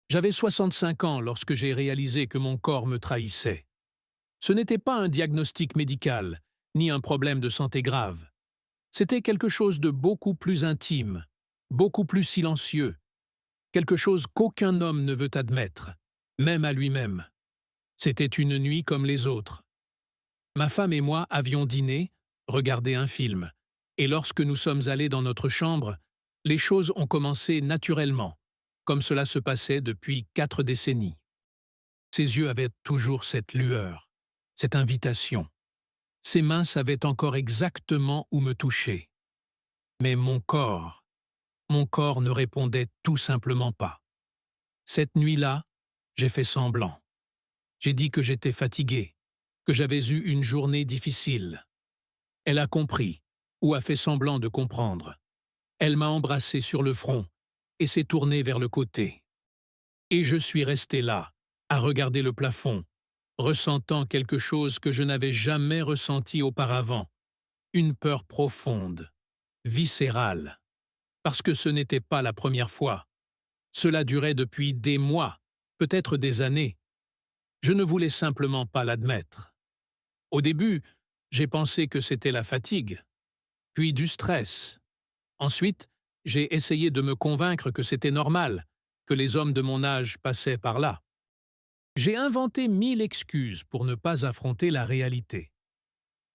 J'avais 65 ans lorsque j'ai réalisé que mon corps me trahissait. Ce n'était pas un diagnostic médical, ni un problème de santé grave. C'était quelque chose de beaucoup plus intime, beaucoup plus silencieux, quelque chose qu'aucun homme ne veut admettre, même à lui-même. C'était une nuit comme les autres. Ma femme et moi avions dîné, regardé un film, et lorsque nous sommes allés dans notre chambre, les choses ont commencé naturellement, comme cela se passait depuis 4 décennies. Ses yeux avaient toujours cette lueur, cette invitation. Ses mains savaient encore exactement où me toucher. Mais mon corps ne répondait tout simplement pas. Cette nuit-là, j'ai fait semblant. J'ai dit que j'étais fatigué, que j'avais eu une journée difficile. Elle a compris, ou a fait semblant de comprendre. Elle m'a embrassé sur le front et s'est tournée vers le côté. Et je suis resté là, à regarder le plafond, ressentant quelque chose que je n'avais jamais ressenti auparavant, une peur profonde, viscérale, parce que ce n'était pas la première fois. Cela durait depuis des mois, peut-être des années. Je ne voulais simplement pas l'admettre. Au début, j'ai pensé que c'était la fatigue, puis du stress. Ensuite, j'ai essayé de me convaincre que c'était normal, que les hommes de mon âge passaient par là. J'ai inventé 1000 excuses pour ne pas affronter la réalité.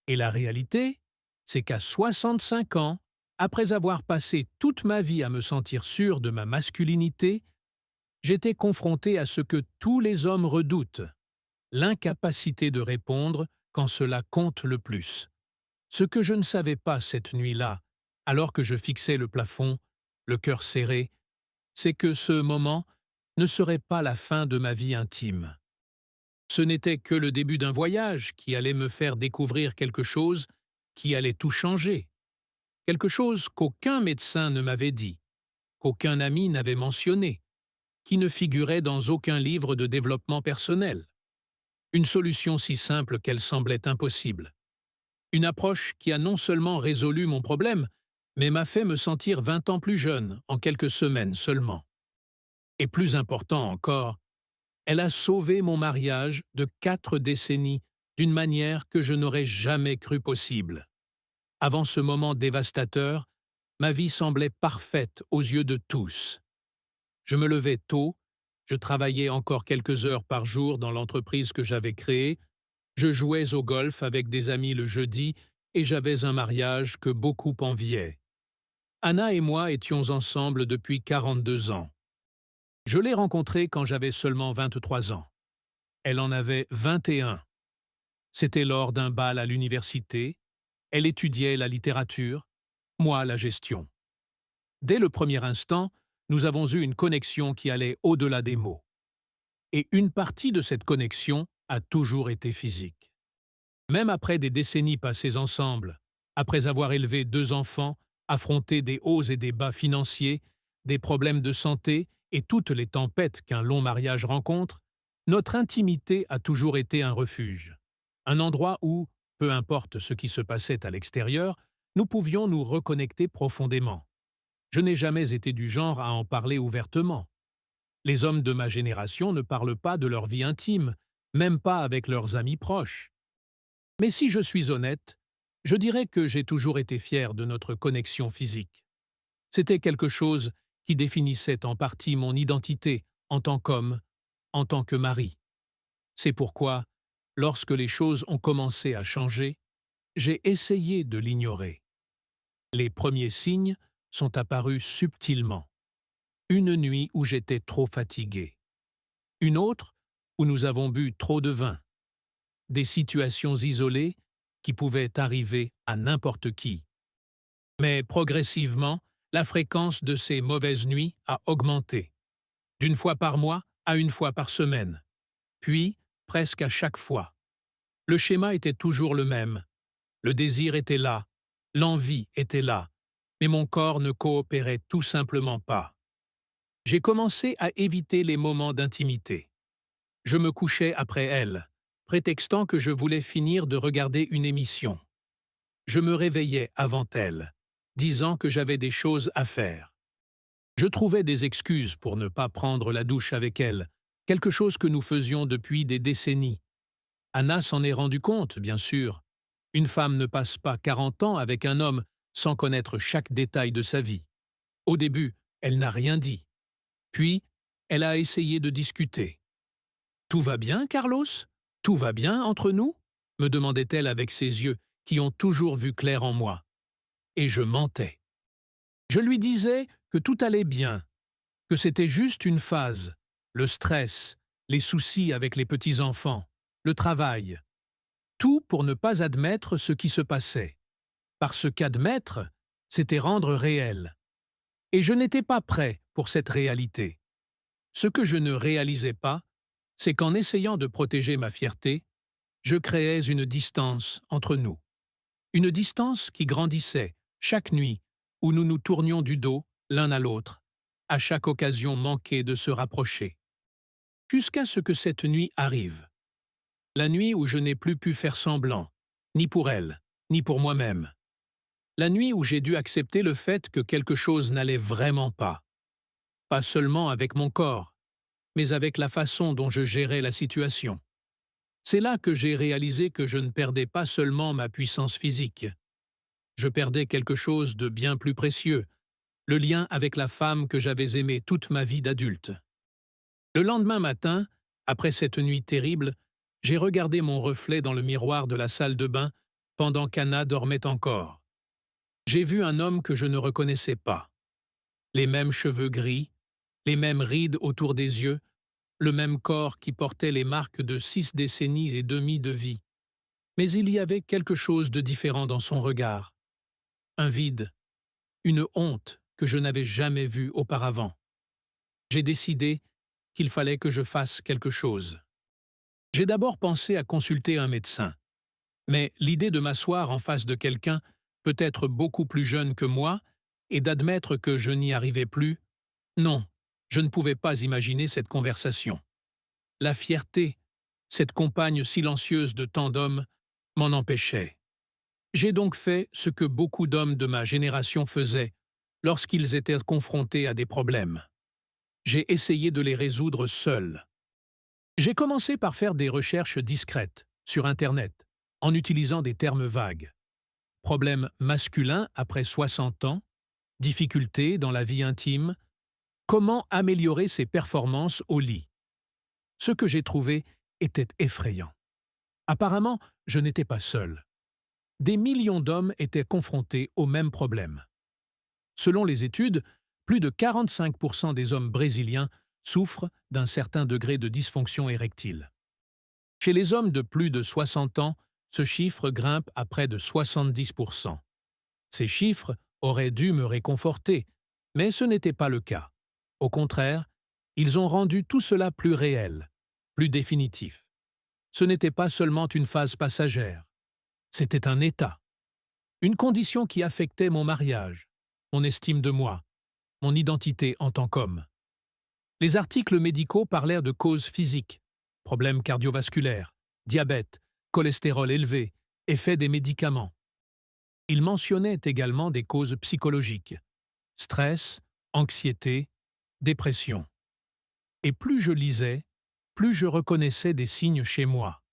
Et la réalité, c'est qu'à 65 ans, après avoir passé toute ma vie à me sentir sûr de ma masculinité, j'étais confronté à ce que tous les hommes redoutent, l'incapacité de répondre quand cela compte le plus. Ce que je ne savais pas cette nuit-là, alors que je fixais le plafond, le cœur serré, c'est que ce moment ne serait pas la fin de ma vie intime. Ce n'était que le début d'un voyage qui allait me faire découvrir quelque chose qui allait tout changer. Quelque chose qu'aucun médecin ne m'avait dit, qu'aucun ami n'avait mentionné, qui ne figurait dans aucun livre de développement personnel. Une solution si simple qu'elle semblait impossible. Une approche qui a non seulement résolu mon problème, mais m'a fait me sentir 20 ans plus jeune en quelques semaines seulement. Et plus important encore, elle a sauvé mon mariage de 4 décennies d'une manière que je n'aurais jamais cru possible. Avant ce moment dévastateur, ma vie semblait parfaite aux yeux de tous. Je me levais tôt, je travaillais encore quelques heures par jour dans l'entreprise que j'avais créée, je jouais au golf avec des amis le jeudi et j'avais un mariage que beaucoup enviaient. Anna et moi étions ensemble depuis 42 ans. Je l'ai rencontrée quand j'avais seulement 23 ans. Elle en avait 21. C'était lors d'un bal à l'université. Elle étudiait la littérature, moi la gestion. Dès le premier instant, nous avons eu une connexion qui allait au-delà des mots. Et une partie de cette connexion a toujours été physique. Même après des décennies passées ensemble, après avoir élevé 2 enfants, affronté des hauts et des bas financiers, des problèmes de santé et toutes les tempêtes qu'un long mariage rencontre, notre intimité a toujours été un refuge. Un endroit où, peu importe ce qui se passait à l'extérieur, nous pouvions nous reconnecter profondément. Je n'ai jamais été du genre à en parler ouvertement. Les hommes de ma génération ne parlent pas de leur vie intime, même pas avec leurs amis proches. Mais si je suis honnête, je dirais que j'ai toujours été fier de notre connexion physique. C'était quelque chose qui définissait en partie mon identité en tant qu'homme, en tant que mari. C'est pourquoi, lorsque les choses ont commencé à changer, j'ai essayé de l'ignorer. Les premiers signes sont apparus subtilement. Une nuit où j'étais trop fatigué. Une autre où nous avons bu trop de vin. Des situations isolées qui pouvaient arriver à n'importe qui. Mais progressivement, la fréquence de ces mauvaises nuits a augmenté, d'une fois par mois à une fois par semaine, puis presque à chaque fois. Le schéma était toujours le même. Le désir était là, l'envie était là, mais mon corps ne coopérait tout simplement pas. J'ai commencé à éviter les moments d'intimité. Je me couchais après elle, prétextant que je voulais finir de regarder une émission. Je me réveillais avant elle, disant que j'avais des choses à faire. Je trouvais des excuses pour ne pas prendre la douche avec elle, quelque chose que nous faisions depuis des décennies. Anna s'en est rendue compte, bien sûr. Une femme ne passe pas 40 ans avec un homme sans connaître chaque détail de sa vie. Au début, elle n'a rien dit. Puis, elle a essayé de discuter. « Tout va bien, Carlos? Tout va bien entre nous ?» me demandait-elle avec ses yeux qui ont toujours vu clair en moi. Et je mentais. Je lui disais que tout allait bien, que c'était juste une phase, le stress, les soucis avec les petits-enfants, le travail. Tout pour ne pas admettre ce qui se passait. Parce qu'admettre, c'était rendre réel. Et je n'étais pas prêt pour cette réalité. Ce que je ne réalisais pas, c'est qu'en essayant de protéger ma fierté, je créais une distance entre nous. Une distance qui grandissait chaque nuit où nous nous tournions du dos l'un à l'autre, à chaque occasion manquée de se rapprocher. Jusqu'à ce que cette nuit arrive. La nuit où je n'ai plus pu faire semblant, ni pour elle, ni pour moi-même. La nuit où j'ai dû accepter le fait que quelque chose n'allait vraiment pas. Pas seulement avec mon corps, mais avec la façon dont je gérais la situation. C'est là que j'ai réalisé que je ne perdais pas seulement ma puissance physique. Je perdais quelque chose de bien plus précieux, le lien avec la femme que j'avais aimée toute ma vie d'adulte. Le lendemain matin, après cette nuit terrible, j'ai regardé mon reflet dans le miroir de la salle de bain pendant qu'Anna dormait encore. J'ai vu un homme que je ne reconnaissais pas. Les mêmes cheveux gris, les mêmes rides autour des yeux, le même corps qui portait les marques de 6 décennies et demie de vie. Mais il y avait quelque chose de différent dans son regard. Un vide, une honte que je n'avais jamais vue auparavant. J'ai décidé qu'il fallait que je fasse quelque chose. J'ai d'abord pensé à consulter un médecin. Mais l'idée de m'asseoir en face de quelqu'un, peut-être beaucoup plus jeune que moi, et d'admettre que je n'y arrivais plus, non, je ne pouvais pas imaginer cette conversation. La fierté, cette compagne silencieuse de tant d'hommes, m'en empêchait. J'ai donc fait ce que beaucoup d'hommes de ma génération faisaient lorsqu'ils étaient confrontés à des problèmes. J'ai essayé de les résoudre seul. J'ai commencé par faire des recherches discrètes, sur Internet, en utilisant des termes vagues. Problème masculin après 60 ans, difficultés dans la vie intime, comment améliorer ses performances au lit. Ce que j'ai trouvé était effrayant. Apparemment, je n'étais pas seul. Des millions d'hommes étaient confrontés au même problème. Selon les études, plus de 45% des hommes brésiliens souffrent d'un certain degré de dysfonction érectile. Chez les hommes de plus de 60 ans, ce chiffre grimpe à près de 70%. Ces chiffres auraient dû me réconforter, mais ce n'était pas le cas. Au contraire, ils ont rendu tout cela plus réel, plus définitif. Ce n'était pas seulement une phase passagère, c'était un état, une condition qui affectait mon mariage, mon estime de moi, mon identité en tant qu'homme. Les articles médicaux parlèrent de causes physiques, problèmes cardiovasculaires, diabète, cholestérol élevé, effet des médicaments. Ils mentionnaient également des causes psychologiques, stress, anxiété, dépression. Et plus je lisais, plus je reconnaissais des signes chez moi.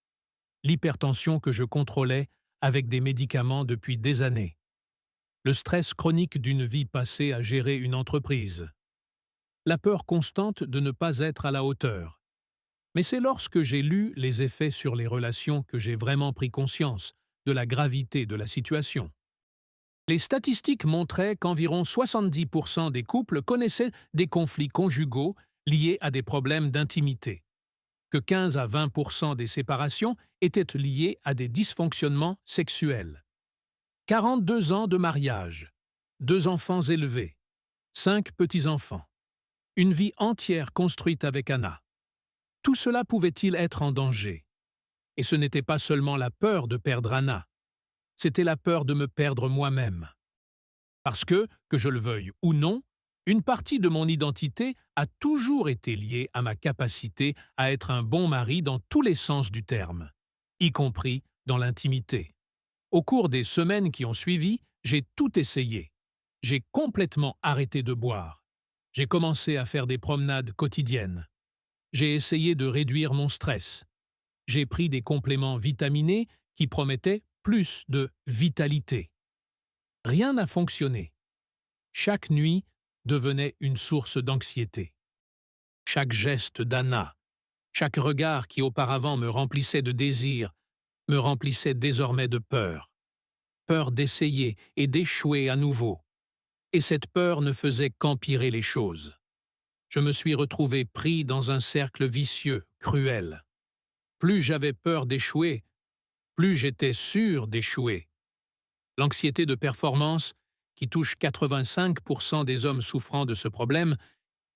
L'hypertension que je contrôlais avec des médicaments depuis des années. Le stress chronique d'une vie passée à gérer une entreprise. La peur constante de ne pas être à la hauteur. Mais c'est lorsque j'ai lu les effets sur les relations que j'ai vraiment pris conscience de la gravité de la situation. Les statistiques montraient qu'environ 70% des couples connaissaient des conflits conjugaux liés à des problèmes d'intimité, que 15 à 20% des séparations étaient liées à des dysfonctionnements sexuels. 42 ans de mariage, 2 enfants élevés, 5 petits-enfants, une vie entière construite avec Anna. Tout cela pouvait-il être en danger? Et ce n'était pas seulement la peur de perdre Anna, c'était la peur de me perdre moi-même. Parce que je le veuille ou non, une partie de mon identité a toujours été liée à ma capacité à être un bon mari dans tous les sens du terme, y compris dans l'intimité. Au cours des semaines qui ont suivi, j'ai tout essayé. J'ai complètement arrêté de boire. J'ai commencé à faire des promenades quotidiennes. J'ai essayé de réduire mon stress. J'ai pris des compléments vitaminés qui promettaient plus de vitalité. Rien n'a fonctionné. Chaque nuit devenait une source d'anxiété. Chaque geste d'Anna, chaque regard qui auparavant me remplissait de désir, me remplissait désormais de peur. Peur d'essayer et d'échouer à nouveau. Et cette peur ne faisait qu'empirer les choses. Je me suis retrouvé pris dans un cercle vicieux, cruel. Plus j'avais peur d'échouer, plus j'étais sûr d'échouer. L'anxiété de performance, qui touche 85% des hommes souffrant de ce problème,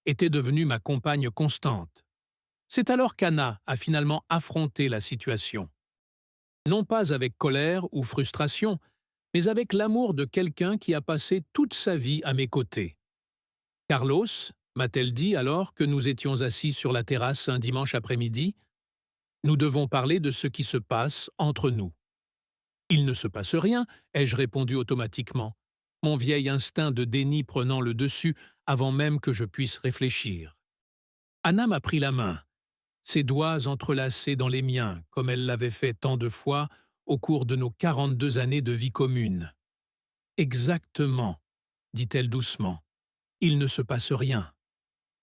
était devenue ma compagne constante. C'est alors qu'Anna a finalement affronté la situation. Non pas avec colère ou frustration, mais avec l'amour de quelqu'un qui a passé toute sa vie à mes côtés. Carlos, m'a-t-elle dit alors que nous étions assis sur la terrasse un dimanche après-midi, nous devons parler de ce qui se passe entre nous. Il ne se passe rien, ai-je répondu automatiquement, mon vieil instinct de déni prenant le dessus avant même que je puisse réfléchir. Anna m'a pris la main, ses doigts entrelacés dans les miens, comme elle l'avait fait tant de fois au cours de nos 42 années de vie commune. « Exactement, dit-elle doucement, il ne se passe rien.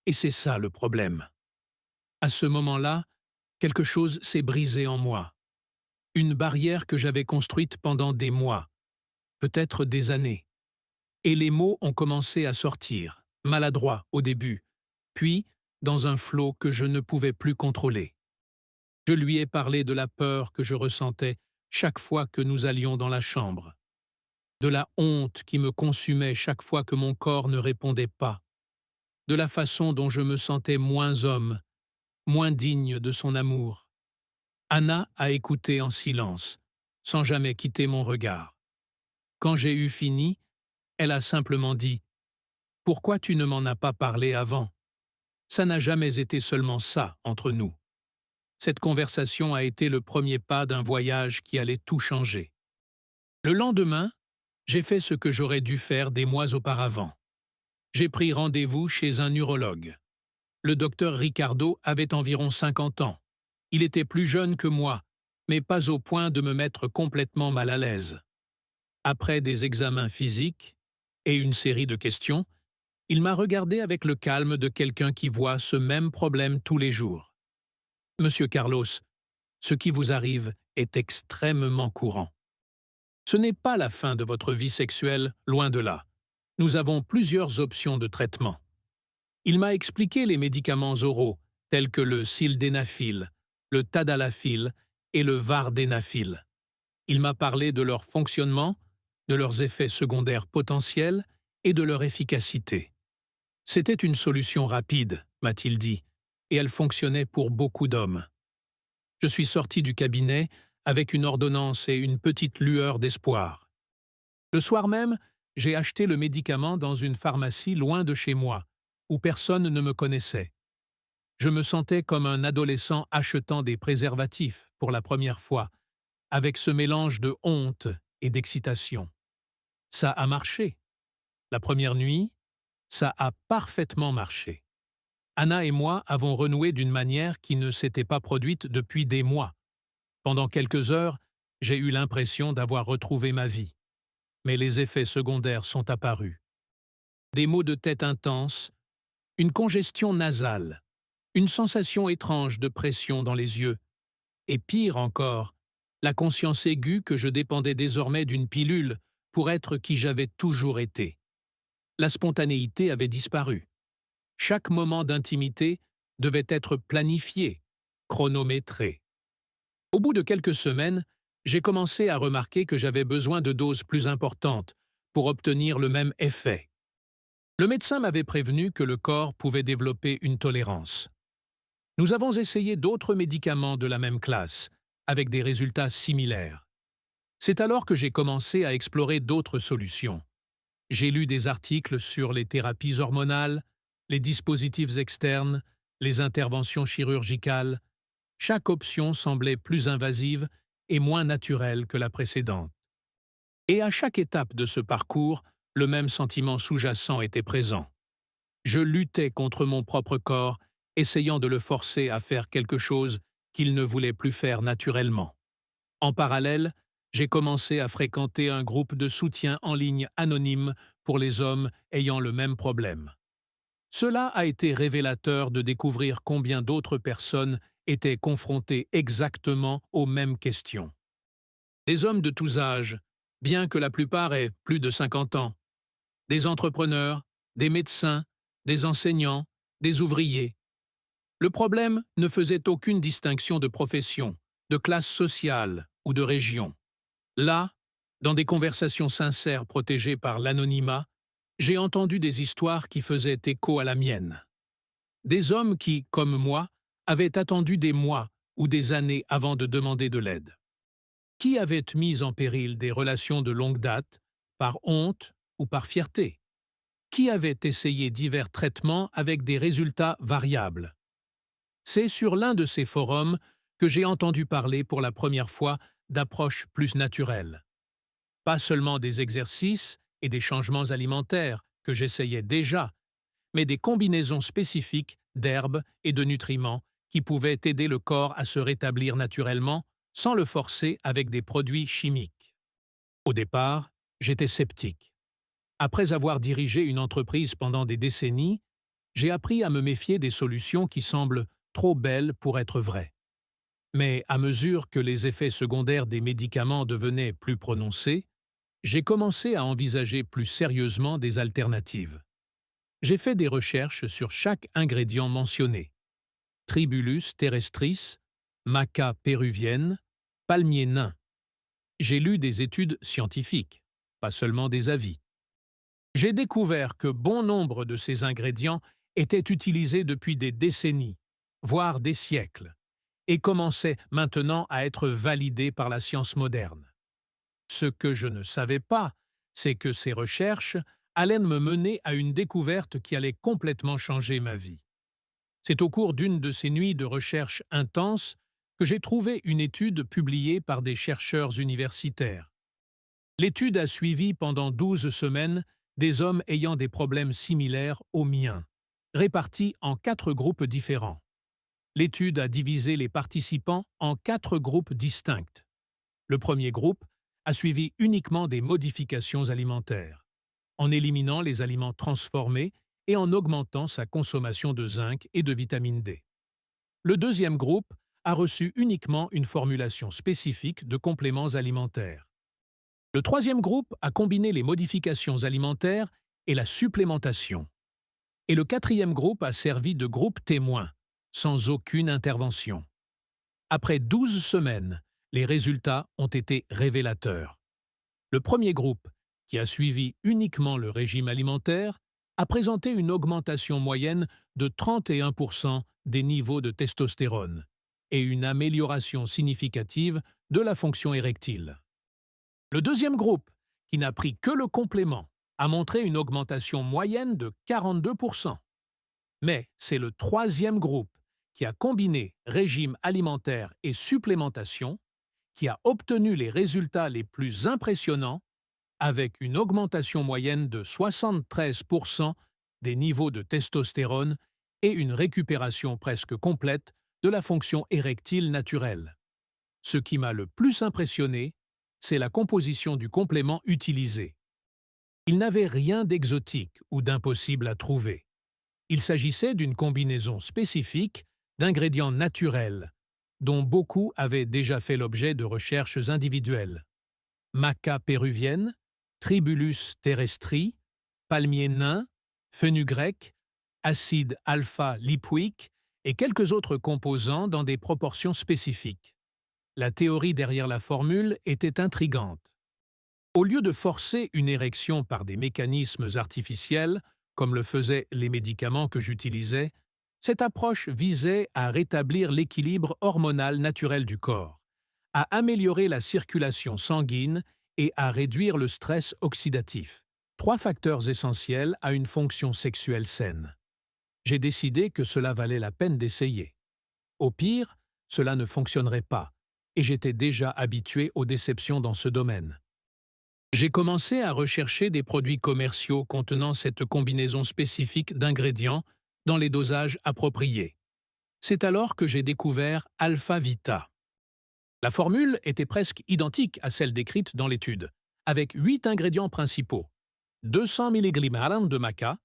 Et c'est ça le problème. » À ce moment-là, quelque chose s'est brisé en moi. Une barrière que j'avais construite pendant des mois, peut-être des années. Et les mots ont commencé à sortir, maladroits au début, puis dans un flot que je ne pouvais plus contrôler. Je lui ai parlé de la peur que je ressentais chaque fois que nous allions dans la chambre, de la honte qui me consumait chaque fois que mon corps ne répondait pas, de la façon dont je me sentais moins homme, moins digne de son amour. Anna a écouté en silence, sans jamais quitter mon regard. Quand j'ai eu fini, elle a simplement dit « Pourquoi tu ne m'en as pas parlé avant ? Ça n'a jamais été seulement ça entre nous. » Cette conversation a été le premier pas d'un voyage qui allait tout changer. Le lendemain, j'ai fait ce que j'aurais dû faire des mois auparavant. J'ai pris rendez-vous chez un urologue. Le docteur Ricardo avait environ 50 ans. Il était plus jeune que moi, mais pas au point de me mettre complètement mal à l'aise. Après des examens physiques et une série de questions, il m'a regardé avec le calme de quelqu'un qui voit ce même problème tous les jours. « Monsieur Carlos, ce qui vous arrive est extrêmement courant. Ce n'est pas la fin de votre vie sexuelle, loin de là. Nous avons plusieurs options de traitement. » Il m'a expliqué les médicaments oraux, tels que le sildenafil, le tadalafil et le vardenafil. Il m'a parlé de leur fonctionnement, de leurs effets secondaires potentiels et de leur efficacité. C'était une solution rapide, m'a-t-il dit, et elle fonctionnait pour beaucoup d'hommes. Je suis sorti du cabinet avec une ordonnance et une petite lueur d'espoir. Le soir même, j'ai acheté le médicament dans une pharmacie loin de chez moi, où personne ne me connaissait. Je me sentais comme un adolescent achetant des préservatifs pour la première fois, avec ce mélange de honte et d'excitation. Ça a marché. La première nuit, ça a parfaitement marché. Anna et moi avons renoué d'une manière qui ne s'était pas produite depuis des mois. Pendant quelques heures, j'ai eu l'impression d'avoir retrouvé ma vie. Mais les effets secondaires sont apparus. Des maux de tête intenses, une congestion nasale, une sensation étrange de pression dans les yeux, et pire encore, la conscience aiguë que je dépendais désormais d'une pilule pour être qui j'avais toujours été. La spontanéité avait disparu. Chaque moment d'intimité devait être planifié, chronométré. Au bout de quelques semaines, j'ai commencé à remarquer que j'avais besoin de doses plus importantes pour obtenir le même effet. Le médecin m'avait prévenu que le corps pouvait développer une tolérance. Nous avons essayé d'autres médicaments de la même classe, avec des résultats similaires. C'est alors que j'ai commencé à explorer d'autres solutions. J'ai lu des articles sur les thérapies hormonales, les dispositifs externes, les interventions chirurgicales. Chaque option semblait plus invasive et moins naturelle que la précédente. Et à chaque étape de ce parcours, le même sentiment sous-jacent était présent. Je luttais contre mon propre corps, essayant de le forcer à faire quelque chose qu'il ne voulait plus faire naturellement. En parallèle, j'ai commencé à fréquenter un groupe de soutien en ligne anonyme pour les hommes ayant le même problème. Cela a été révélateur de découvrir combien d'autres personnes étaient confrontées exactement aux mêmes questions. Des hommes de tous âges, bien que la plupart aient plus de 50 ans, des entrepreneurs, des médecins, des enseignants, des ouvriers. Le problème ne faisait aucune distinction de profession, de classe sociale ou de région. Là, dans des conversations sincères protégées par l'anonymat, j'ai entendu des histoires qui faisaient écho à la mienne. Des hommes qui, comme moi, avaient attendu des mois ou des années avant de demander de l'aide. Qui avait mis en péril des relations de longue date, par honte ou par fierté? Qui avait essayé divers traitements avec des résultats variables? C'est sur l'un de ces forums que j'ai entendu parler pour la première fois d'approches plus naturelles. Pas seulement des exercices et des changements alimentaires que j'essayais déjà, mais des combinaisons spécifiques d'herbes et de nutriments qui pouvaient aider le corps à se rétablir naturellement sans le forcer avec des produits chimiques. Au départ, j'étais sceptique. Après avoir dirigé une entreprise pendant des décennies, j'ai appris à me méfier des solutions qui semblent trop belles pour être vraies. Mais à mesure que les effets secondaires des médicaments devenaient plus prononcés, j'ai commencé à envisager plus sérieusement des alternatives. J'ai fait des recherches sur chaque ingrédient mentionné. Tribulus terrestris, maca péruvienne, palmier nain. J'ai lu des études scientifiques, pas seulement des avis. J'ai découvert que bon nombre de ces ingrédients étaient utilisés depuis des décennies, voire des siècles, et commençaient maintenant à être validés par la science moderne. Ce que je ne savais pas, c'est que ces recherches allaient me mener à une découverte qui allait complètement changer ma vie. C'est au cours d'une de ces nuits de recherche intenses que j'ai trouvé une étude publiée par des chercheurs universitaires. L'étude a suivi pendant 12 semaines des hommes ayant des problèmes similaires aux miens, répartis en 4 groupes différents. L'étude a divisé les participants en 4 groupes distincts. Le premier groupe a suivi uniquement des modifications alimentaires, en éliminant les aliments transformés et en augmentant sa consommation de zinc et de vitamine D. Le deuxième groupe a reçu uniquement une formulation spécifique de compléments alimentaires. Le troisième groupe a combiné les modifications alimentaires et la supplémentation. Et le quatrième groupe a servi de groupe témoin, sans aucune intervention. Après 12 semaines, les résultats ont été révélateurs. Le premier groupe, qui a suivi uniquement le régime alimentaire, a présenté une augmentation moyenne de 31% des niveaux de testostérone et une amélioration significative de la fonction érectile. Le deuxième groupe, qui n'a pris que le complément, a montré une augmentation moyenne de 42%. Mais c'est le troisième groupe, qui a combiné régime alimentaire et supplémentation, qui a obtenu les résultats les plus impressionnants avec une augmentation moyenne de 73% des niveaux de testostérone et une récupération presque complète de la fonction érectile naturelle. Ce qui m'a le plus impressionné, c'est la composition du complément utilisé. Il n'avait rien d'exotique ou d'impossible à trouver. Il s'agissait d'une combinaison spécifique d'ingrédients naturels, dont beaucoup avaient déjà fait l'objet de recherches individuelles. Maca péruvienne, Tribulus terrestri, palmier nain, fenugrec, acide alpha-lipoïque et quelques autres composants dans des proportions spécifiques. La théorie derrière la formule était intrigante. Au lieu de forcer une érection par des mécanismes artificiels, comme le faisaient les médicaments que j'utilisais, cette approche visait à rétablir l'équilibre hormonal naturel du corps, à améliorer la circulation sanguine et à réduire le stress oxydatif, 3 facteurs essentiels à une fonction sexuelle saine. J'ai décidé que cela valait la peine d'essayer. Au pire, cela ne fonctionnerait pas, et j'étais déjà habitué aux déceptions dans ce domaine. J'ai commencé à rechercher des produits commerciaux contenant cette combinaison spécifique d'ingrédients dans les dosages appropriés. C'est alors que j'ai découvert Alpha Vita. La formule était presque identique à celle décrite dans l'étude, avec 8 ingrédients principaux: 200 mg de maca,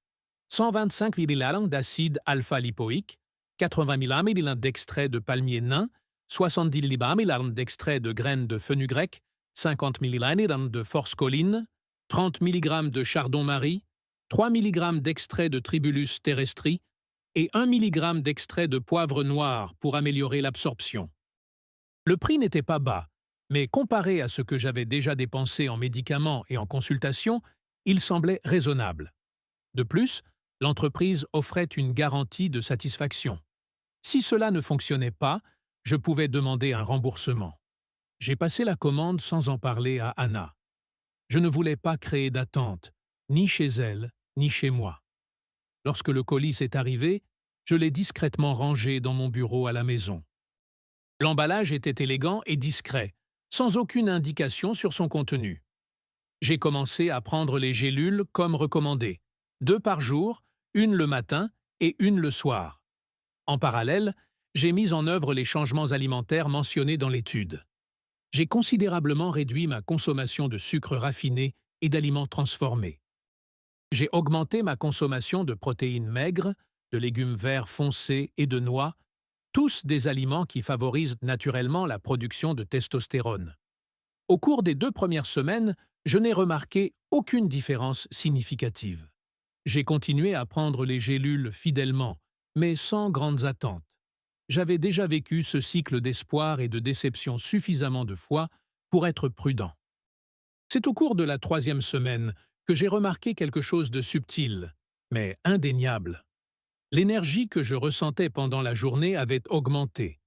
125 mg d'acide alpha-lipoïque, 80 mg d'extrait de palmier nain, 70 mg d'extrait de graines de fenugrec, 50 mg de forscoline, 30 mg de chardon-marie, 3 mg d'extrait de tribulus terrestri et 1 mg d'extrait de poivre noir pour améliorer l'absorption. Le prix n'était pas bas, mais comparé à ce que j'avais déjà dépensé en médicaments et en consultations, il semblait raisonnable. De plus, l'entreprise offrait une garantie de satisfaction. Si cela ne fonctionnait pas, je pouvais demander un remboursement. J'ai passé la commande sans en parler à Anna. Je ne voulais pas créer d'attente, ni chez elle, ni chez moi. Lorsque le colis est arrivé, je l'ai discrètement rangé dans mon bureau à la maison. L'emballage était élégant et discret, sans aucune indication sur son contenu. J'ai commencé à prendre les gélules comme recommandé, 2 par jour, une le matin et une le soir. En parallèle, j'ai mis en œuvre les changements alimentaires mentionnés dans l'étude. J'ai considérablement réduit ma consommation de sucre raffiné et d'aliments transformés. J'ai augmenté ma consommation de protéines maigres, de légumes verts foncés et de noix, tous des aliments qui favorisent naturellement la production de testostérone. Au cours des 2 premières semaines, je n'ai remarqué aucune différence significative. J'ai continué à prendre les gélules fidèlement, mais sans grandes attentes. J'avais déjà vécu ce cycle d'espoir et de déception suffisamment de fois pour être prudent. C'est au cours de la 3e semaine que j'ai remarqué quelque chose de subtil, mais indéniable. L'énergie que je ressentais pendant la journée avait augmenté.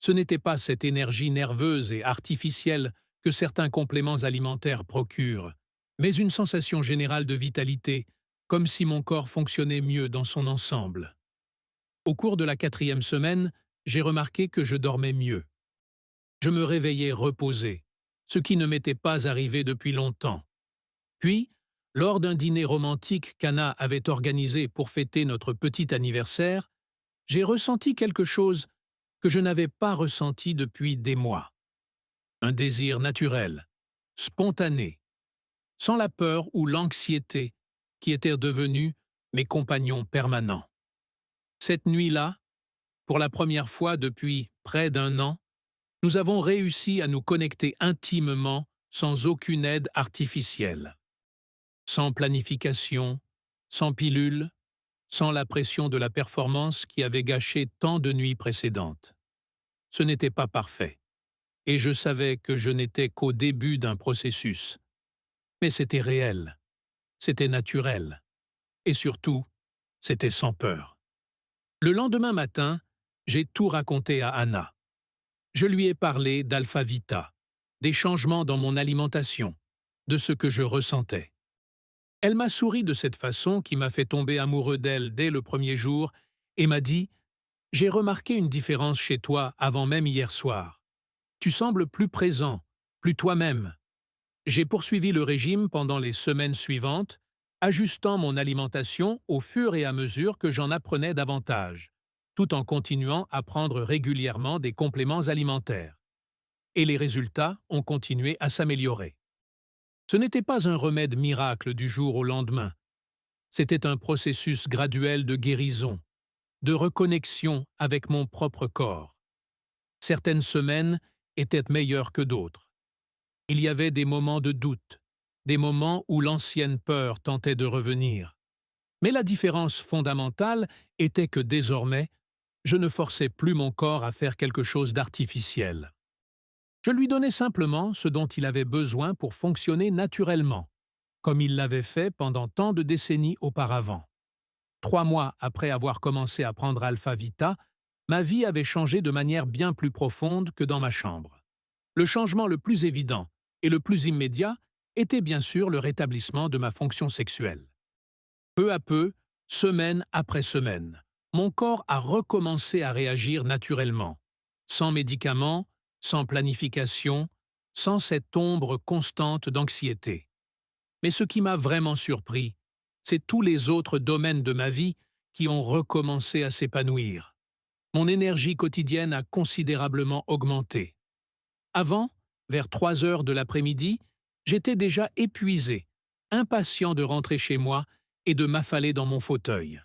Ce n'était pas cette énergie nerveuse et artificielle que certains compléments alimentaires procurent, mais une sensation générale de vitalité, comme si mon corps fonctionnait mieux dans son ensemble. Au cours de la 4e semaine, j'ai remarqué que je dormais mieux. Je me réveillais reposé, ce qui ne m'était pas arrivé depuis longtemps. Puis, lors d'un dîner romantique qu'Anna avait organisé pour fêter notre petit anniversaire, j'ai ressenti quelque chose que je n'avais pas ressenti depuis des mois. Un désir naturel, spontané, sans la peur ou l'anxiété qui étaient devenus mes compagnons permanents. Cette nuit-là, pour la première fois depuis près d'1 an, nous avons réussi à nous connecter intimement sans aucune aide artificielle. Sans planification, sans pilule, sans la pression de la performance qui avait gâché tant de nuits précédentes. Ce n'était pas parfait, et je savais que je n'étais qu'au début d'un processus. Mais c'était réel, c'était naturel, et surtout, c'était sans peur. Le lendemain matin, j'ai tout raconté à Anna. Je lui ai parlé d'Alpha Vita, des changements dans mon alimentation, de ce que je ressentais. Elle m'a souri de cette façon qui m'a fait tomber amoureux d'elle dès le premier jour et m'a dit « J'ai remarqué une différence chez toi avant même hier soir. Tu sembles plus présent, plus toi-même. » J'ai poursuivi le régime pendant les semaines suivantes, ajustant mon alimentation au fur et à mesure que j'en apprenais davantage, tout en continuant à prendre régulièrement des compléments alimentaires. Et les résultats ont continué à s'améliorer. Ce n'était pas un remède miracle du jour au lendemain. C'était un processus graduel de guérison, de reconnexion avec mon propre corps. Certaines semaines étaient meilleures que d'autres. Il y avait des moments de doute, des moments où l'ancienne peur tentait de revenir. Mais la différence fondamentale était que désormais, je ne forçais plus mon corps à faire quelque chose d'artificiel. Je lui donnais simplement ce dont il avait besoin pour fonctionner naturellement, comme il l'avait fait pendant tant de décennies auparavant. 3 mois après avoir commencé à prendre Alpha Vita, ma vie avait changé de manière bien plus profonde que dans ma chambre. Le changement le plus évident et le plus immédiat était bien sûr le rétablissement de ma fonction sexuelle. Peu à peu, semaine après semaine, mon corps a recommencé à réagir naturellement, sans médicaments, sans planification, sans cette ombre constante d'anxiété. Mais ce qui m'a vraiment surpris, c'est tous les autres domaines de ma vie qui ont recommencé à s'épanouir. Mon énergie quotidienne a considérablement augmenté. Avant, vers 3 heures de l'après-midi, j'étais déjà épuisé, impatient de rentrer chez moi et de m'affaler dans mon fauteuil.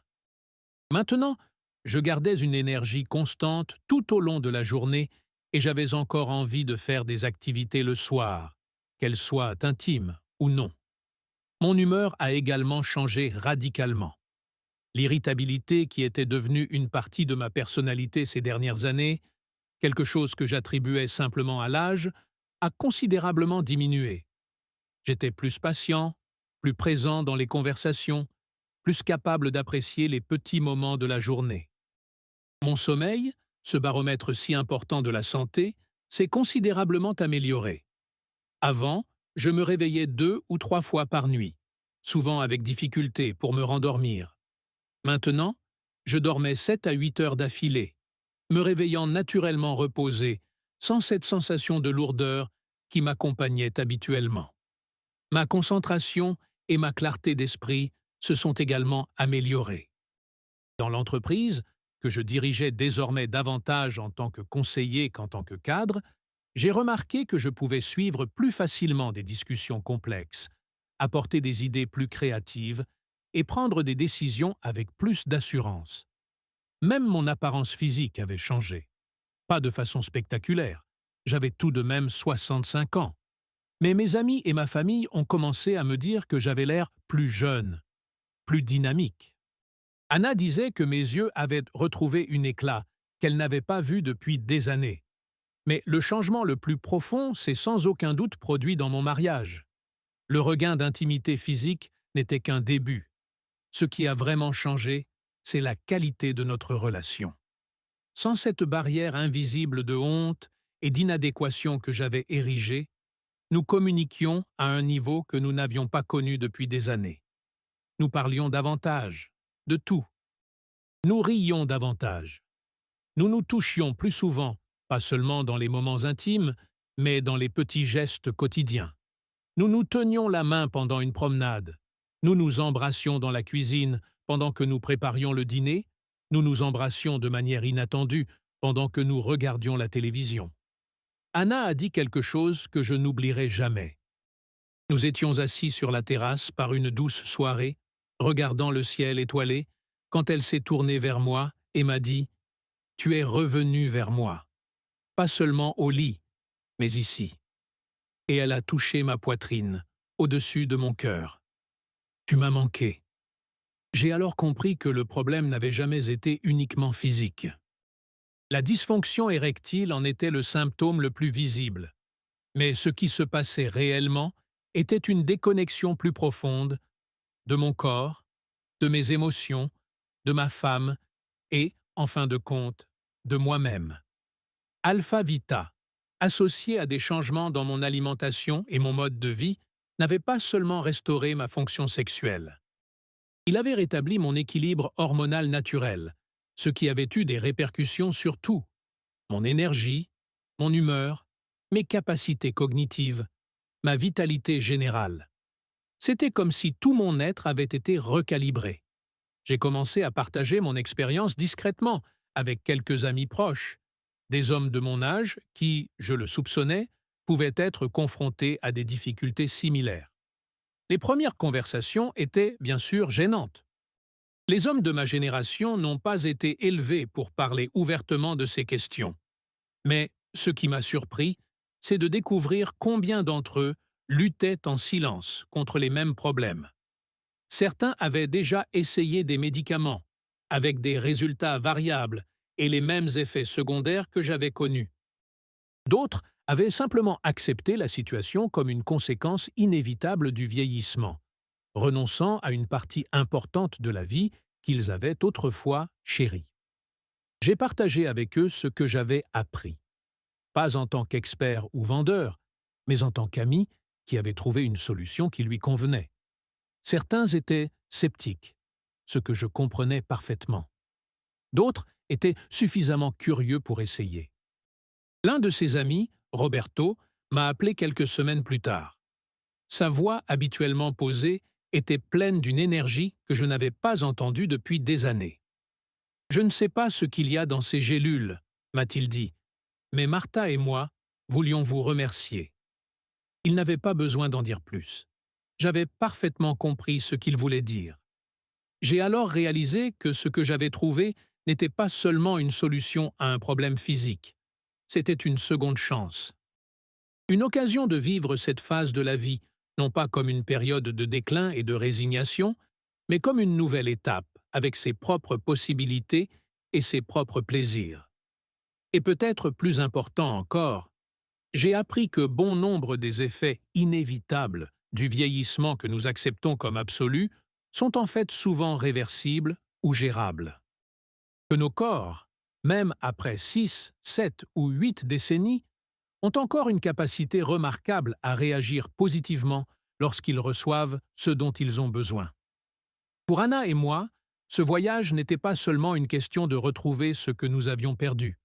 Maintenant, je gardais une énergie constante tout au long de la journée et j'avais encore envie de faire des activités le soir, qu'elles soient intimes ou non. Mon humeur a également changé radicalement. L'irritabilité qui était devenue une partie de ma personnalité ces dernières années, quelque chose que j'attribuais simplement à l'âge, a considérablement diminué. J'étais plus patient, plus présent dans les conversations, plus capable d'apprécier les petits moments de la journée. Mon sommeil, ce baromètre si important de la santé, s'est considérablement amélioré. Avant, je me réveillais 2 ou 3 fois par nuit, souvent avec difficulté pour me rendormir. Maintenant, je dormais 7 à 8 heures d'affilée, me réveillant naturellement reposé, sans cette sensation de lourdeur qui m'accompagnait habituellement. Ma concentration et ma clarté d'esprit se sont également améliorées. Dans l'entreprise, que je dirigeais désormais davantage en tant que conseiller qu'en tant que cadre, j'ai remarqué que je pouvais suivre plus facilement des discussions complexes, apporter des idées plus créatives et prendre des décisions avec plus d'assurance. Même mon apparence physique avait changé. Pas de façon spectaculaire. J'avais tout de même 65 ans. Mais mes amis et ma famille ont commencé à me dire que j'avais l'air plus jeune, plus dynamique. Anna disait que mes yeux avaient retrouvé une éclat qu'elle n'avait pas vu depuis des années. Mais le changement le plus profond s'est sans aucun doute produit dans mon mariage. Le regain d'intimité physique n'était qu'un début. Ce qui a vraiment changé, c'est la qualité de notre relation. Sans cette barrière invisible de honte et d'inadéquation que j'avais érigée, nous communiquions à un niveau que nous n'avions pas connu depuis des années. Nous parlions davantage, de tout. Nous riions davantage. Nous nous touchions plus souvent, pas seulement dans les moments intimes, mais dans les petits gestes quotidiens. Nous nous tenions la main pendant une promenade. Nous nous embrassions dans la cuisine pendant que nous préparions le dîner. Nous nous embrassions de manière inattendue pendant que nous regardions la télévision. Anna a dit quelque chose que je n'oublierai jamais. Nous étions assis sur la terrasse par une douce soirée, regardant le ciel étoilé, quand elle s'est tournée vers moi et m'a dit « Tu es revenu vers moi, pas seulement au lit, mais ici. » Et elle a touché ma poitrine, au-dessus de mon cœur. « Tu m'as manqué. » J'ai alors compris que le problème n'avait jamais été uniquement physique. La dysfonction érectile en était le symptôme le plus visible. Mais ce qui se passait réellement était une déconnexion plus profonde de mon corps, de mes émotions, de ma femme et, en fin de compte, de moi-même. Alpha Vita, associé à des changements dans mon alimentation et mon mode de vie, n'avait pas seulement restauré ma fonction sexuelle. Il avait rétabli mon équilibre hormonal naturel, ce qui avait eu des répercussions sur tout: mon énergie, mon humeur, mes capacités cognitives, ma vitalité générale. C'était comme si tout mon être avait été recalibré. J'ai commencé à partager mon expérience discrètement avec quelques amis proches, des hommes de mon âge qui, je le soupçonnais, pouvaient être confrontés à des difficultés similaires. Les premières conversations étaient bien sûr gênantes. Les hommes de ma génération n'ont pas été élevés pour parler ouvertement de ces questions. Mais ce qui m'a surpris, c'est de découvrir combien d'entre eux luttaient en silence contre les mêmes problèmes. Certains avaient déjà essayé des médicaments, avec des résultats variables et les mêmes effets secondaires que j'avais connus. D'autres avaient simplement accepté la situation comme une conséquence inévitable du vieillissement, renonçant à une partie importante de la vie qu'ils avaient autrefois chérie. J'ai partagé avec eux ce que j'avais appris, pas en tant qu'expert ou vendeur, mais en tant qu'ami qui avait trouvé une solution qui lui convenait. Certains étaient sceptiques, ce que je comprenais parfaitement. D'autres étaient suffisamment curieux pour essayer. L'un de ses amis, Roberto, m'a appelé quelques semaines plus tard. Sa voix, habituellement posée, était pleine d'une énergie que je n'avais pas entendue depuis des années. « Je ne sais pas ce qu'il y a dans ces gélules, » m'a-t-il dit, « mais Martha et moi voulions vous remercier. » Il n'avait pas besoin d'en dire plus. J'avais parfaitement compris ce qu'il voulait dire. J'ai alors réalisé que ce que j'avais trouvé n'était pas seulement une solution à un problème physique, c'était une seconde chance. Une occasion de vivre cette phase de la vie, non pas comme une période de déclin et de résignation, mais comme une nouvelle étape, avec ses propres possibilités et ses propres plaisirs. Et peut-être plus important encore, j'ai appris que bon nombre des effets inévitables du vieillissement que nous acceptons comme absolus sont en fait souvent réversibles ou gérables. Que nos corps, même après 6, 7 ou 8 décennies, ont encore une capacité remarquable à réagir positivement lorsqu'ils reçoivent ce dont ils ont besoin. Pour Anna et moi, ce voyage n'était pas seulement une question de retrouver ce que nous avions perdu.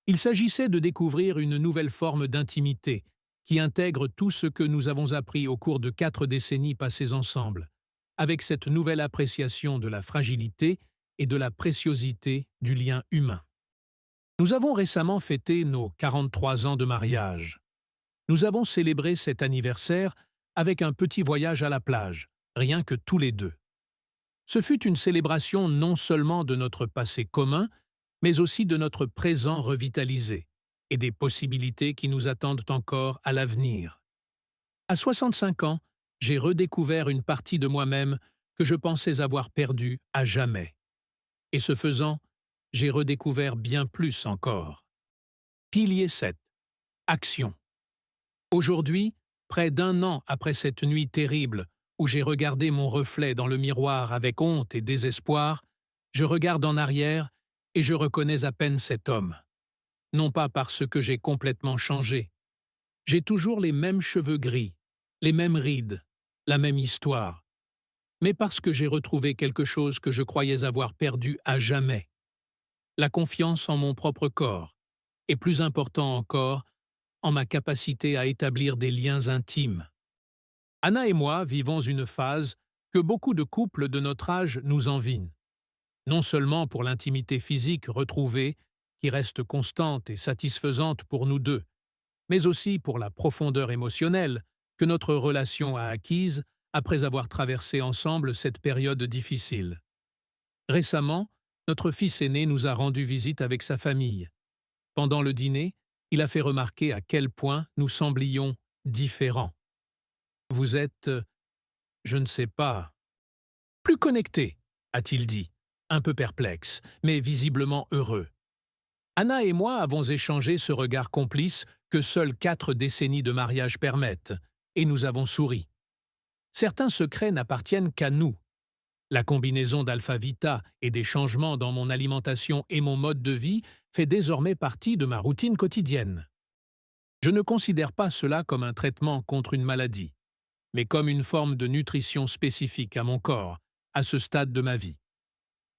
Il s'agissait de découvrir une nouvelle forme d'intimité qui intègre tout ce que nous avons appris au cours de 4 décennies passées ensemble, avec cette nouvelle appréciation de la fragilité et de la préciosité du lien humain. Nous avons récemment fêté nos 43 ans de mariage. Nous avons célébré cet anniversaire avec un petit voyage à la plage, rien que tous les deux. Ce fut une célébration non seulement de notre passé commun, mais aussi de notre présent revitalisé et des possibilités qui nous attendent encore à l'avenir. À 65 ans, j'ai redécouvert une partie de moi-même que je pensais avoir perdue à jamais. Et ce faisant, j'ai redécouvert bien plus encore. Pilier 7. Action. Aujourd'hui, près d'1 an après cette nuit terrible où j'ai regardé mon reflet dans le miroir avec honte et désespoir, je regarde en arrière et je reconnais à peine cet homme. Non pas parce que j'ai complètement changé. J'ai toujours les mêmes cheveux gris, les mêmes rides, la même histoire. Mais parce que j'ai retrouvé quelque chose que je croyais avoir perdu à jamais. La confiance en mon propre corps, et plus important encore, en ma capacité à établir des liens intimes. Anna et moi vivons une phase que beaucoup de couples de notre âge nous envient. Non seulement pour l'intimité physique retrouvée, qui reste constante et satisfaisante pour nous deux, mais aussi pour la profondeur émotionnelle que notre relation a acquise après avoir traversé ensemble cette période difficile. Récemment, notre fils aîné nous a rendu visite avec sa famille. Pendant le dîner, il a fait remarquer à quel point nous semblions différents. « Vous êtes, je ne sais pas, plus connectés », a-t-il dit, un peu perplexe, mais visiblement heureux. Anna et moi avons échangé ce regard complice que seules 4 décennies de mariage permettent, et nous avons souri. Certains secrets n'appartiennent qu'à nous. La combinaison d'Alpha-Vita et des changements dans mon alimentation et mon mode de vie fait désormais partie de ma routine quotidienne. Je ne considère pas cela comme un traitement contre une maladie, mais comme une forme de nutrition spécifique à mon corps, à ce stade de ma vie.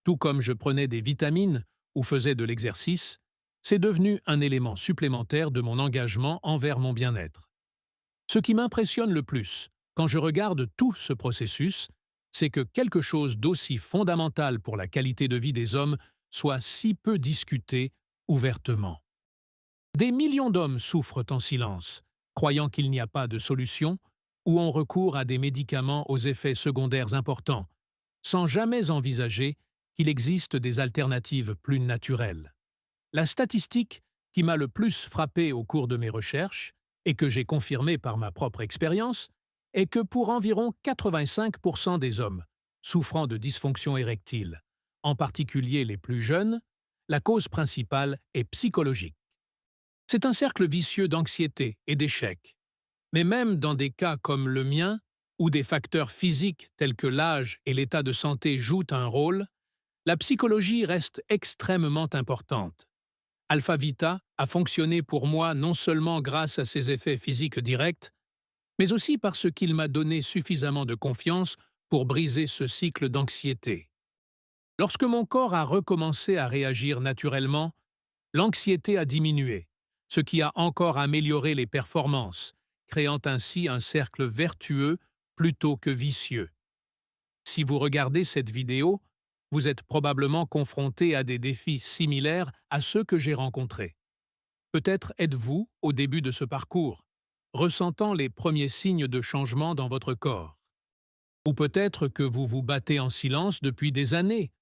Tout comme je prenais des vitamines ou faisais de l'exercice, c'est devenu un élément supplémentaire de mon engagement envers mon bien-être. Ce qui m'impressionne le plus, quand je regarde tout ce processus, c'est que quelque chose d'aussi fondamental pour la qualité de vie des hommes soit si peu discuté ouvertement. Des millions d'hommes souffrent en silence, croyant qu'il n'y a pas de solution, ou ont recours à des médicaments aux effets secondaires importants, sans jamais envisager qu'il existe des alternatives plus naturelles. La statistique qui m'a le plus frappé au cours de mes recherches, et que j'ai confirmée par ma propre expérience, est que pour environ 85% des hommes souffrant de dysfonction érectile, en particulier les plus jeunes, la cause principale est psychologique. C'est un cercle vicieux d'anxiété et d'échec. Mais même dans des cas comme le mien, où des facteurs physiques tels que l'âge et l'état de santé jouent un rôle, la psychologie reste extrêmement importante. Alpha-Vita a fonctionné pour moi non seulement grâce à ses effets physiques directs, mais aussi parce qu'il m'a donné suffisamment de confiance pour briser ce cycle d'anxiété. Lorsque mon corps a recommencé à réagir naturellement, l'anxiété a diminué, ce qui a encore amélioré les performances, créant ainsi un cercle vertueux plutôt que vicieux. Si vous regardez cette vidéo, vous êtes probablement confronté à des défis similaires à ceux que j'ai rencontrés. Peut-être êtes-vous au début de ce parcours, ressentant les premiers signes de changement dans votre corps. Ou peut-être que vous vous battez en silence depuis des années,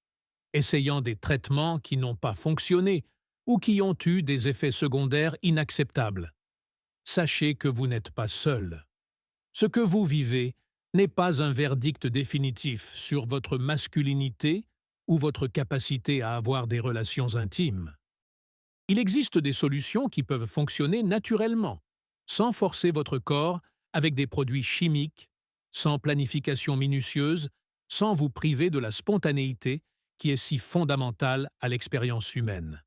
essayant des traitements qui n'ont pas fonctionné ou qui ont eu des effets secondaires inacceptables. Sachez que vous n'êtes pas seul. Ce que vous vivez n'est pas un verdict définitif sur votre masculinité ou votre capacité à avoir des relations intimes. Il existe des solutions qui peuvent fonctionner naturellement, sans forcer votre corps avec des produits chimiques, sans planification minutieuse, sans vous priver de la spontanéité qui est si fondamentale à l'expérience humaine.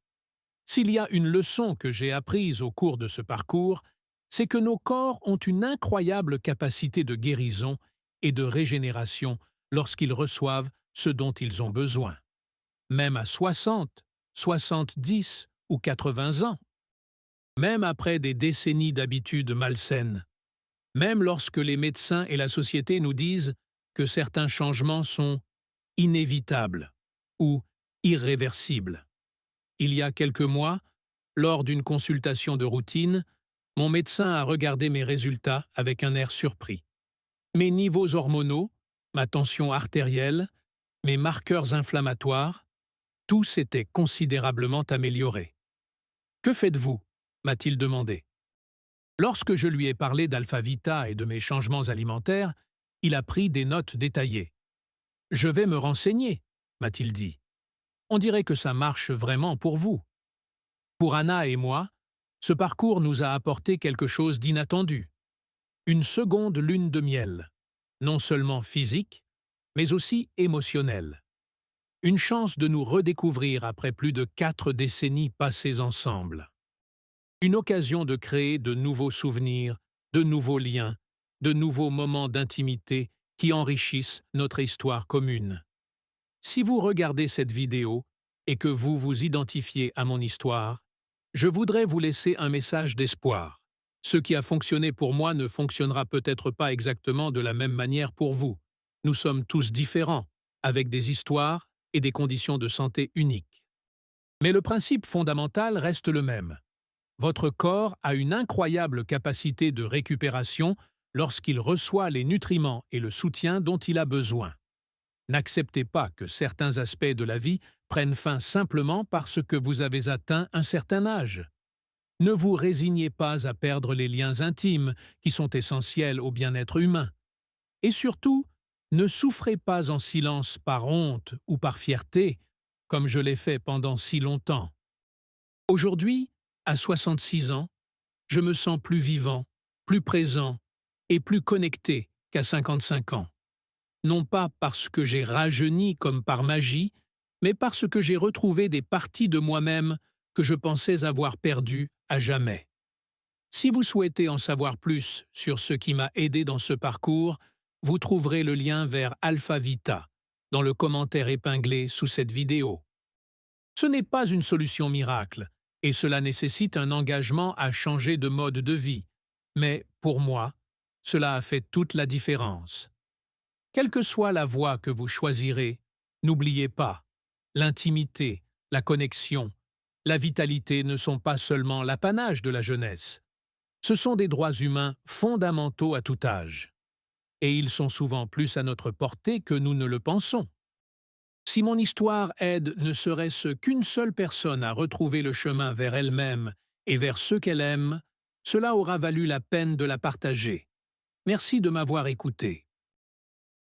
S'il y a une leçon que j'ai apprise au cours de ce parcours, c'est que nos corps ont une incroyable capacité de guérison et de régénération lorsqu'ils reçoivent ce dont ils ont besoin. Même à 60, 70 ou 80 ans. Même après des décennies d'habitudes malsaines. Même lorsque les médecins et la société nous disent que certains changements sont inévitables ou irréversibles. Il y a quelques mois, lors d'une consultation de routine, mon médecin a regardé mes résultats avec un air surpris. Mes niveaux hormonaux, ma tension artérielle, mes marqueurs inflammatoires, tout s'était considérablement amélioré. « Que faites-vous » m'a-t-il demandé. Lorsque je lui ai parlé d'Alpha-Vita et de mes changements alimentaires, il a pris des notes détaillées. « Je vais me renseigner » m'a-t-il dit. « On dirait que ça marche vraiment pour vous. » Pour Anna et moi, ce parcours nous a apporté quelque chose d'inattendu. Une seconde lune de miel, non seulement physique, mais aussi émotionnelle. Une chance de nous redécouvrir après plus de 4 décennies passées ensemble. Une occasion de créer de nouveaux souvenirs, de nouveaux liens, de nouveaux moments d'intimité qui enrichissent notre histoire commune. Si vous regardez cette vidéo et que vous vous identifiez à mon histoire, je voudrais vous laisser un message d'espoir. Ce qui a fonctionné pour moi ne fonctionnera peut-être pas exactement de la même manière pour vous. Nous sommes tous différents, avec des histoires et des conditions de santé uniques. Mais le principe fondamental reste le même. Votre corps a une incroyable capacité de récupération lorsqu'il reçoit les nutriments et le soutien dont il a besoin. N'acceptez pas que certains aspects de la vie prennent fin simplement parce que vous avez atteint un certain âge. Ne vous résignez pas à perdre les liens intimes qui sont essentiels au bien-être humain. Et surtout, ne souffrez pas en silence par honte ou par fierté, comme je l'ai fait pendant si longtemps. Aujourd'hui, à 66 ans, je me sens plus vivant, plus présent et plus connecté qu'à 55 ans. Non pas parce que j'ai rajeuni comme par magie, mais parce que j'ai retrouvé des parties de moi-même que je pensais avoir perdues à jamais. Si vous souhaitez en savoir plus sur ce qui m'a aidé dans ce parcours, vous trouverez le lien vers Alpha-Vita dans le commentaire épinglé sous cette vidéo. Ce n'est pas une solution miracle, et cela nécessite un engagement à changer de mode de vie. Mais, pour moi, cela a fait toute la différence. Quelle que soit la voie que vous choisirez, n'oubliez pas, l'intimité, la connexion, la vitalité ne sont pas seulement l'apanage de la jeunesse. Ce sont des droits humains fondamentaux à tout âge. Et ils sont souvent plus à notre portée que nous ne le pensons. Si mon histoire aide ne serait-ce qu'une seule personne à retrouver le chemin vers elle-même et vers ceux qu'elle aime, cela aura valu la peine de la partager. Merci de m'avoir écouté.